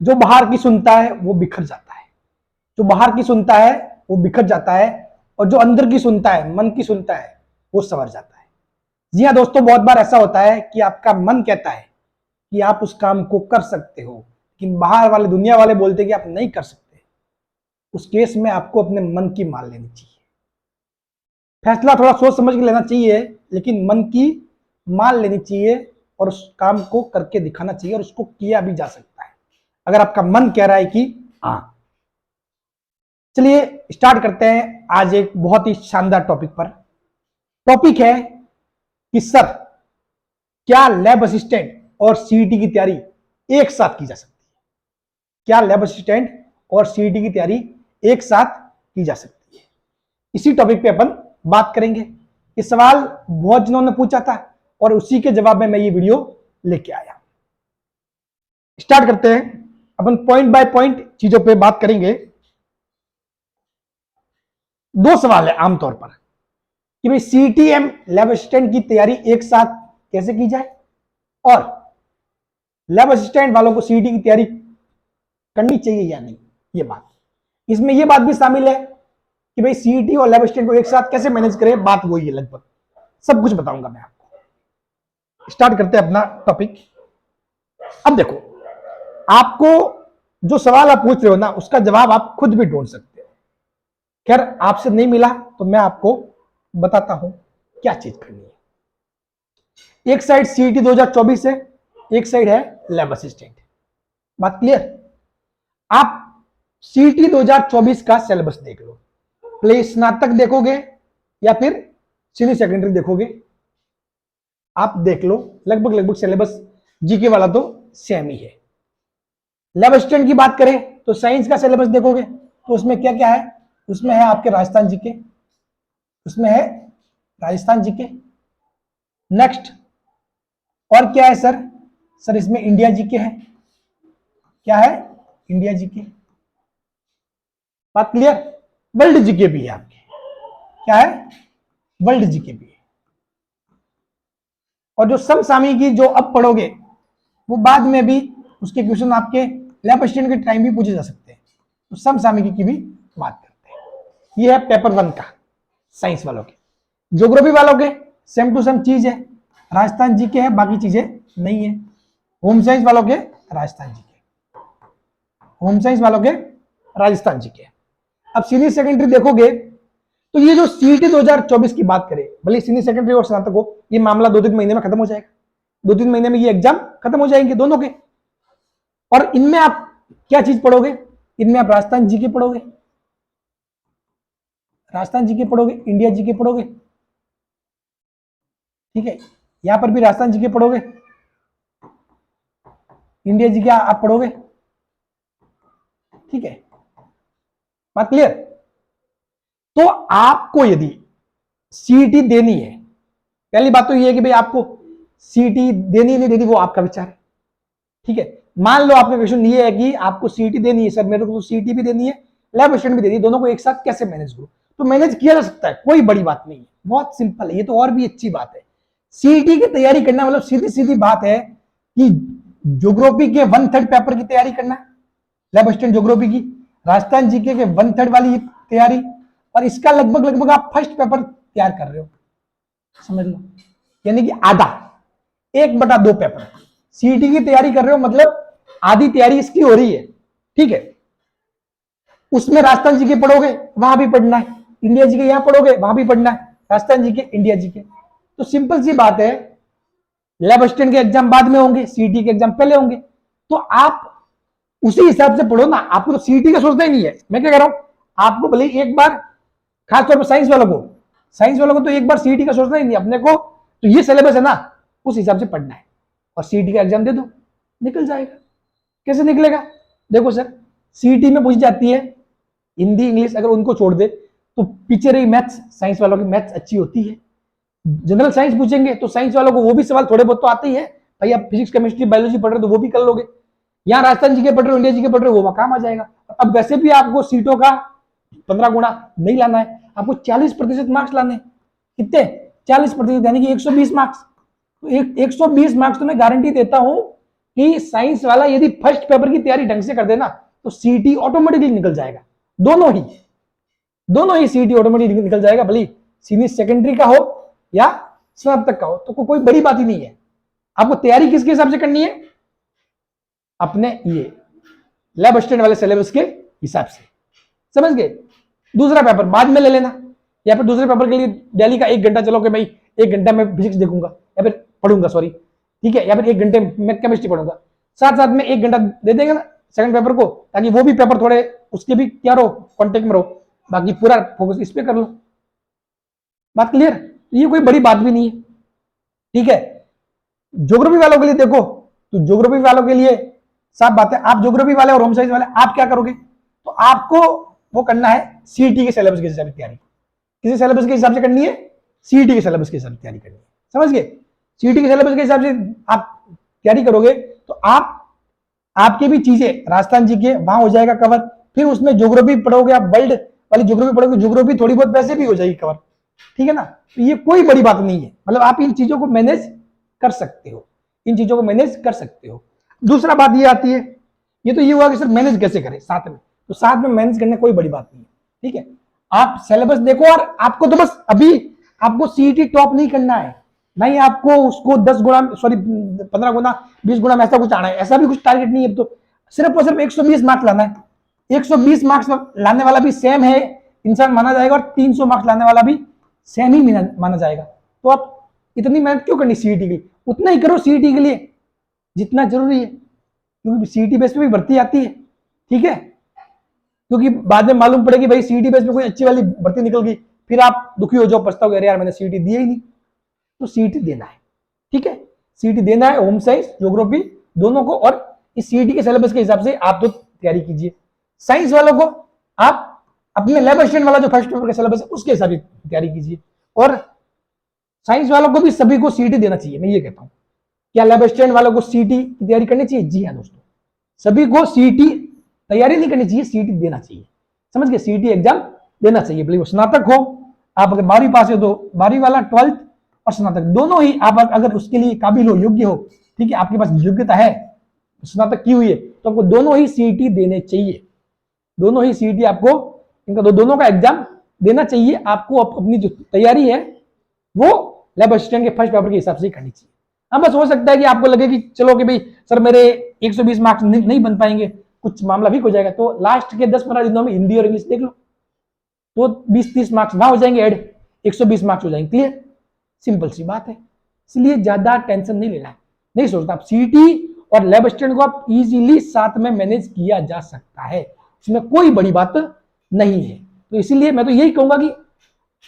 जो बाहर की सुनता है वो बिखर जाता है, जो बाहर की सुनता है वो बिखर जाता है, और जो अंदर की सुनता है, मन की सुनता है, वो संवर जाता है। जी हाँ दोस्तों, बहुत बार ऐसा होता है कि आपका मन कहता है कि आप उस काम को कर सकते हो, लेकिन बाहर वाले, दुनिया वाले बोलते हैं कि आप नहीं कर सकते। उस केस में आपको अपने मन की मान लेनी चाहिए। फैसला थोड़ा सोच समझ के लेना चाहिए, लेकिन मन की मान लेनी चाहिए और उस काम को करके दिखाना चाहिए, और उसको किया भी जा सकता है अगर आपका मन कह रहा है कि हाँ। चलिए स्टार्ट करते हैं आज एक बहुत ही शानदार टॉपिक पर। टॉपिक है कि सर, क्या लैब असिस्टेंट और सीईटी की तैयारी एक साथ की जा सकती है? क्या लैब असिस्टेंट और सीईटी की तैयारी एक साथ की जा सकती है? इसी टॉपिक पे अपन बात करेंगे। ये सवाल बहुत जनों ने पूछा था और उसी के जवाब में मैं ये वीडियो लेके आया। स्टार्ट करते हैं। अपन पॉइंट बाय पॉइंट चीजों पे बात करेंगे। दो सवाल है आमतौर पर कि भाई सीटीएम लैब असिस्टेंट की तैयारी एक साथ कैसे की जाए, और लैब असिस्टेंट वालों को सीईटी की तैयारी करनी चाहिए या नहीं। ये बात, इसमें ये बात भी शामिल है कि भाई सीईटी और लैब असिस्टेंट को एक साथ कैसे मैनेज करें। बात वही है, लगभग सब कुछ बताऊंगा मैं आपको। स्टार्ट करते हैं अपना टॉपिक। अब देखो, आपको जो सवाल आप पूछ रहे हो ना, उसका जवाब आप खुद भी ढूंढ सकते हो। खैर, आपसे नहीं मिला तो मैं आपको बताता हूं क्या चीज करनी है। एक साइड सीईटी 2024 है, एक साइड है लैब असिस्टेंट। बात क्लियर? आप सीईटी 2024 का सिलेबस देख लो, पहले स्नातक देखोगे या फिर सीनियर सेकेंडरी देखोगे, आप देख लो। लगभग लगभग सिलेबस जीके वाला तो सेम ही है। लैब असिस्टेंट की बात करें तो साइंस का सिलेबस देखोगे तो उसमें क्या क्या है? उसमें है आपके राजस्थान जीके, उसमें है राजस्थान जीके। नेक्स्ट और क्या है सर? सर इसमें इंडिया जीके है। क्या है? India GK. बात क्लियर? वर्ल्ड जीके भी है आपके। क्या है? वर्ल्ड जीके भी है। और जो समसामयिकी जो अब पढ़ोगे वो बाद में भी उसके क्वेश्चन आपके लैब असिस्टेंट के टाइम भी पूछे जा सकते हैं, तो समसामयिकी की भी बात करते हैं। ये है पेपर 1 का साइंस वालों के। ज्योग्राफी वालों के सेम टू सेम चीज है, राजस्थान जीके है, बाकी चीजें नहीं है। होम साइंस वालों के राजस्थान जीके, होम साइंस वालों के राजस्थान जीके। अब सीनियर सेकेंडरी देखोगे तो ये जो सीईटी 2024 की बात करें, भले सीनियर सेकेंडरी और स्नातक हो, ये मामला 2-3 महीने में खत्म हो जाएगा। 2-3 महीने में ये एग्जाम खत्म हो जाएंगे दोनों के। और इनमें आप क्या चीज पढ़ोगे? इनमें आप राजस्थान जीके पढ़ोगे, राजस्थान जीके पढ़ोगे, इंडिया जीके पढ़ोगे। ठीक है, यहां पर भी राजस्थान जीके पढ़ोगे, इंडिया जीके आप पढ़ोगे। ठीक है, बात क्लियर? तो आपको यदि सीईटी देनी है, पहली बात तो ये है कि भाई आपको सीईटी देनी नहीं देनी वो आपका विचार है। ठीक है, मान लो आपका क्वेश्चन ये है कि आपको सीईटी देनी है, सर मेरे को तो सीईटी भी देनी है, लैब असिस्टेंट भी देनी है, दोनों को एक साथ कैसे मैनेज करूं? तो मैनेज किया जा सकता है, कोई बड़ी बात नहीं है, बहुत सिंपल है ये तो, और भी अच्छी बात है। सीईटी की तैयारी करना मतलब सीधी सीधी बात है कि ज्योग्राफी के 1/3 पेपर की तैयारी करना, लैब असिस्टेंट ज्योग्राफी की, राजस्थान जीके के 1/3 वाली तैयारी, और इसका लगभग लगभग आप फर्स्ट पेपर तैयार कर रहे हो, समझ लो, यानी कि आधा, 1/2 पेपर सीईटी की तैयारी कर रहे हो, मतलब आधी तैयारी इसकी हो रही है। ठीक है, उसमें राजस्थान जीके पढ़ोगे, वहां भी पढ़ना है, इंडिया जीके यहां पढ़ोगे, वहां भी पढ़ना है, राजस्थान जीके, इंडिया जीके। तो सिंपल सी बात है, लैब असिस्टेंट के एग्जाम बाद में होंगे, सीईटी के एग्जाम पहले होंगे, तो आप उसी हिसाब से पढ़ो ना। आपको तो सीईटी का सोचना ही नहीं है। मैं क्या कह रहा हूं, आपको भले एक बार, खासतौर पर साइंस वालों को तो एक बार सीईटी का सोचना ही नहीं अपने को, तो ये सिलेबस है ना, उस हिसाब से पढ़ना है और सीईटी का एग्जाम दे दो, निकल जाएगा। कैसे निकलेगा? देखो सर, सीईटी में पूछी जाती है हिंदी इंग्लिश, अगर उनको छोड़ दे तो पीछे रही मैथ्स, साइंस वालों की मैथ्स अच्छी होती है। जनरल साइंस पूछेंगे तो साइंस वालों को वो भी सवाल थोड़े बहुत तो आते ही है, भाई आप फिजिक्स केमिस्ट्री बायोलॉजी पढ़ रहे हो तो वो भी कर लोगे। यहाँ राजस्थान जीके पढ़ रहे हो, इंडिया जीके पढ़ रहे हो, वो काम आ जाएगा। अब वैसे भी आपको सीटों का 15 गुना नहीं लाना है, आपको 40% मार्क्स लाने। कितने? 40%, यानी कि 120 मार्क्स। तो 120 मार्क्स तो मैं गारंटी देता हूं कि साइंस वाला यदि फर्स्ट पेपर की तैयारी ढंग से कर देना तो सीटी ऑटोमेटिकली निकल जाएगा। दोनों ही सीटी ऑटोमेटिकली निकल जाएगा, भले सीनियर सेकेंडरी का हो या स्नातक का हो, तो कोई बड़ी बात ही नहीं है। आपको तैयारी किसके हिसाब से करनी है? अपने ये लैब असिस्टेंट वाले सिलेबस के हिसाब से, समझ गए। दूसरा पेपर बाद में ले लेना, या फिर दूसरे पेपर के लिए डेली का 1 घंटा, चलो कि भाई 1 घंटा मैं फिजिक्स देखूंगा या फिर पढ़ूंगा, सॉरी, ठीक है, या फिर 1 घंटे मैं केमिस्ट्री पढ़ूंगा, साथ साथ में 1 घंटा दे देंगे ना सेकंड पेपर को, ताकि वो भी पेपर थोड़े उसके भी क्या रहो, कॉन्टेक्ट में रहो, बाकी पूरा फोकस इस पे कर लो। बात क्लियर? ये कोई बड़ी बात भी नहीं है, ठीक है। ज्योग्राफी वालों के लिए देखो, तो ज्योग्राफी वालों के लिए साफ बात है, आप ज्योग्राफी वाले और होम साइंस वाले आप क्या करोगे, तो आपको वो करना है सीईटी के सिलेबस के हिसाब से तैयारी। किसी सिलेबस के हिसाब से करनी है? सीईटी के सिलेबस के हिसाब से तैयारी करनी है, समझ गए। सीईटी के सिलेबस के हिसाब से आप तैयारी करोगे तो आपकी भी चीजें राजस्थान जी के वहां हो जाएगा कवर, फिर उसमें ज्योग्राफी पढ़ोगे, आप वर्ल्ड वाली ज्योग्राफी पढ़ोगे, ज्योग्राफी थोड़ी बहुत वैसे भी हो जाएगी कवर, ठीक है ना। तो ये कोई बड़ी बात नहीं है, मतलब आप इन चीजों को मैनेज कर सकते हो, इन चीजों को मैनेज कर सकते हो। दूसरा बात ये आती है, ये तो ये हुआ कि सर मैनेज कैसे करें साथ में, तो साथ में मैनेज करने कोई बड़ी बात नहीं है, ठीक है। आप सिलेबस देखो, और आपको तो बस अभी आपको सीईटी टॉप नहीं करना है, नहीं आपको उसको 10 गुना, सॉरी 15 गुना, 20 गुना में ऐसा कुछ आना है, ऐसा भी कुछ टारगेट नहीं है। तो सिर्फ और सिर्फ 120 मार्क्स लाना है। 120 मार्क्स लाने वाला भी सेम है इंसान माना जाएगा, और 300 मार्क्स लाने वाला भी सेम ही माना जाएगा। तो आप इतनी मेहनत क्यों करनी सीईटी की? उतना ही करो सीईटी के लिए जितना जरूरी है, क्योंकि सीईटी बेस पे भी भर्ती आती है, ठीक है। क्योंकि बाद में मालूम पड़ेगी भाई सीईटी बेस पे कोई अच्छी वाली भर्ती निकल गई, फिर आप दुखी हो जाओ, पछताओगे, अरे यार मैंने सीईटी दिया ही नहीं। तो सीईटी देना है, ठीक है, सीईटी देना है, होम साइंस ज्योग्राफी दोनों को, और इस सीईटी के सिलेबस के हिसाब से आप तो तैयारी कीजिए। साइंस वालों को आप अपने लैब असिस्टेंट वाला जो फर्स्ट पेपर का सिलेबस है उसके हिसाब से तैयारी कीजिए, और साइंस वालों को भी सभी को सीईटी देना चाहिए। मैं ये कहता हूं, क्या लैब असिस्टेंट वालों को सीईटी की तैयारी करनी चाहिए? जी हाँ दोस्तों, सभी को सीईटी तैयारी नहीं करनी चाहिए, सीईटी देना चाहिए, समझ गए। सीईटी एग्जाम देना चाहिए, भले वो स्नातक हो, आप अगर 12वीं पास हो तो 12वीं वाला, 12th और स्नातक दोनों ही, आप अगर उसके लिए काबिल हो, योग्य हो, ठीक है, आपके पास योग्यता है, स्नातक की हुई है, तो आपको दोनों ही सीईटी देने चाहिए, दोनों ही सीईटी आपको, इनका दोनों का एग्जाम देना चाहिए। आपको अपनी जो तैयारी है वो लैब असिस्टेंट के फर्स्ट पेपर के हिसाब से ही करनी चाहिए। हाँ, बस हो सकता है कि आपको लगे कि चलो कि भाई सर मेरे 120 मार्क्स नहीं बन पाएंगे, कुछ मामला भी हो जाएगा, तो लास्ट के 10-15 दिनों में हिंदी और इंग्लिश देख लो, तो 20-30 मार्क्स वहां हो जाएंगे ऐड, 120 मार्क्स हो जाएंगे, क्लियर, सिंपल सी बात है। इसलिए ज्यादा टेंशन नहीं लेना है, नहीं सोचना। आप सीईटी और लैब असिस्टेंट को आप इजीली साथ में मैनेज किया जा सकता है, इसमें कोई बड़ी बात नहीं है। तो इसीलिए मैं तो यही कहूंगा कि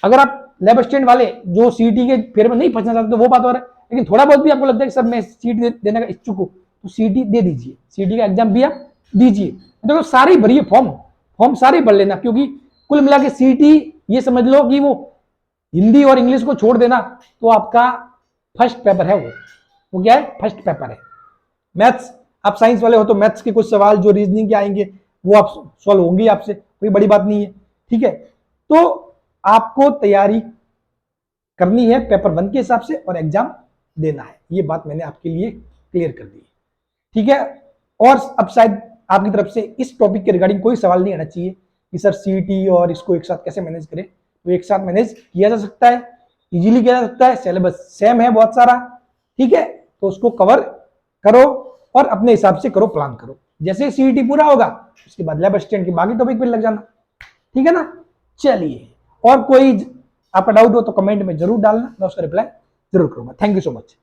अगर आप लैब असिस्टेंट वाले जो सीईटी के फेर में नहीं फंसना चाहते तो वो बात हो रहा है, लेकिन थोड़ा बहुत भी आपको लगता है कि सर मैं सीईटी देने का इच्छुक हूं, तो सीईटी दे दीजिए, सीईटी का एग्जाम भी आप दीजिए। देखो सारी भरिए फॉर्म सारे भर लेना, क्योंकि कुल मिला के सीईटी ये समझ लो कि वो हिंदी और इंग्लिश को छोड़ देना तो आपका फर्स्ट पेपर है, वो क्या है? फर्स्ट पेपर है। मैथ्स, आप साइंस वाले हो तो मैथ्स के कुछ सवाल जो रीजनिंग के आएंगे वो आप सॉल्व होंगे आपसे, कोई बड़ी बात नहीं है, ठीक है। तो आपको तैयारी करनी है पेपर 1 के हिसाब से और एग्जाम देना है, ये बात मैंने आपके लिए क्लियर कर दी, ठीक है। और अब शायद आपकी तरफ से इस टॉपिक के रिगार्डिंग कोई सवाल नहीं आना चाहिए कि सर सीईटी और इसको एक साथ कैसे मैनेज करें। तो एक साथ मैनेज किया जा सकता है, इजीली किया जा सकता है, सिलेबस सेम है बहुत सारा, ठीक है। तो उसको कवर करो और अपने हिसाब से करो, प्लान करो। जैसे सीईटी पूरा होगा उसके बाद लैब असिस्टेंट के बाकी टॉपिक पे लग जाना, ठीक है ना। चलिए, और कोई आपका डाउट हो तो कमेंट में जरूर डालना, मैं उसका रिप्लाई जरूर करूंगा। Thank you so much.